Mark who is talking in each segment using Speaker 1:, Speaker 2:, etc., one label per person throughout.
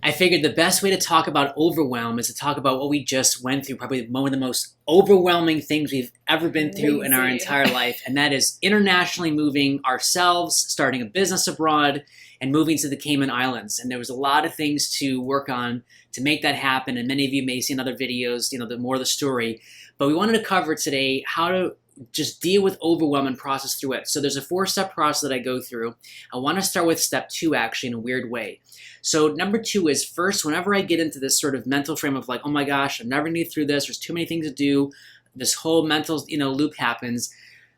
Speaker 1: I figured the best way to talk about overwhelm is to talk about what we just went through, probably one of the most overwhelming things we've ever been through in our entire life, and that is internationally moving ourselves, starting a business abroad, and moving to the Cayman Islands. And there was a lot of things to work on to make that happen, and many of you may see in other videos, the more the story. But we wanted to cover today how to just deal with overwhelm and process through it. So there's a 4-step process that I go through. I want to start with step 2, actually, in a weird way. So number 2 is, first, whenever I get into this sort of mental frame of like, oh my gosh, I'm never going to get through this, there's too many things to do, this whole mental loop happens.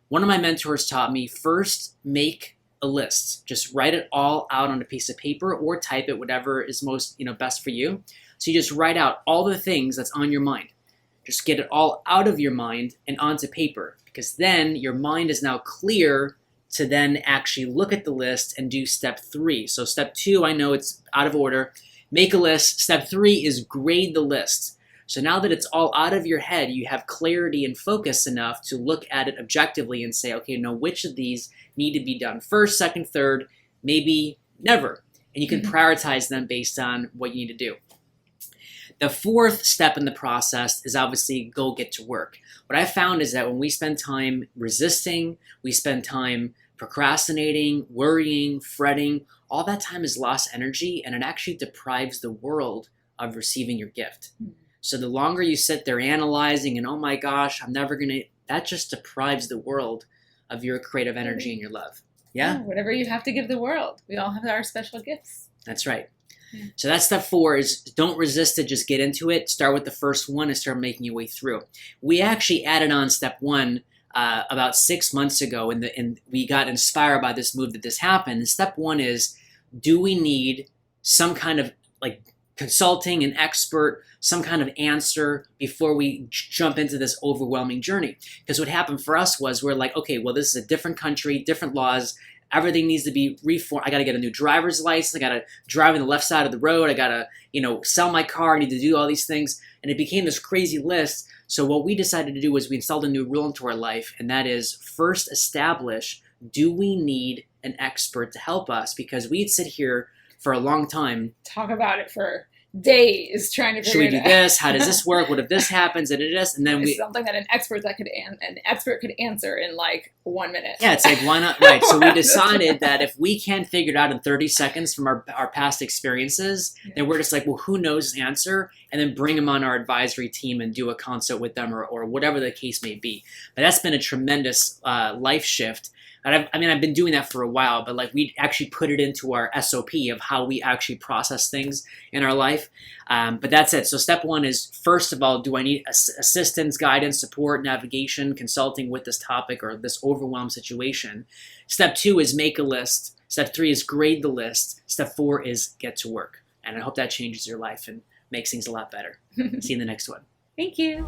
Speaker 1: One of my mentors taught me, first, make a list. Just write it all out on a piece of paper or type it, whatever is most best for you. So you just write out all the things that's on your mind. Just get it all out of your mind and onto paper, because then your mind is now clear to then actually look at the list and do step 3. So step 2, I know it's out of order. Make a list. Step 3 is grade the list. So now that it's all out of your head, you have clarity and focus enough to look at it objectively and say, okay, now which of these need to be done first, second, third, maybe never. And you can prioritize them based on what you need to do. The 4th step in the process is obviously go get to work. What I found is that when we spend time resisting, we spend time procrastinating, worrying, fretting, all that time is lost energy, and it actually deprives the world of receiving your gift. So the longer you sit there analyzing and, oh my gosh, I'm never going to, that just deprives the world of your creative energy and your love. Yeah?
Speaker 2: Whatever you have to give the world. We all have our special gifts.
Speaker 1: That's right. So that's step 4 is don't resist it, just get into it. Start with the first one and start making your way through. We actually added on step 1 about 6 months ago, and we got inspired by this move that this happened. And step 1 is, do we need some kind of like consulting, an expert, some kind of answer before we jump into this overwhelming journey? Because what happened for us was we're like, okay, well, this is a different country, different laws. Everything needs to be reformed. I got to get a new driver's license. I got to drive on the left side of the road. I got to, sell my car. I need to do all these things. And it became this crazy list. So what we decided to do was we installed a new rule into our life. And that is, first establish, do we need an expert to help us? Because we'd sit here for a long time.
Speaker 2: Talk about it for days trying to figure it out.
Speaker 1: Should we do this? How does this work? What if this happens? And then
Speaker 2: it's something that an expert could answer in like 1 minute.
Speaker 1: Yeah, it's like, why not? Right. So we decided that if we can't figure it out in 30 seconds from our past experiences, then we're just like, well, who knows the answer? And then bring them on our advisory team and do a consult with them or whatever the case may be. But that's been a tremendous life shift. And I've been doing that for a while, but like we actually put it into our SOP of how we actually process things in our life. But that's it. So step 1 is, first of all, do I need assistance, guidance, support, navigation, consulting with this topic or this overwhelmed situation? Step 2 is make a list. Step 3 is grade the list. Step 4 is get to work. And I hope that changes your life and makes things a lot better. See you in the next one.
Speaker 2: Thank you.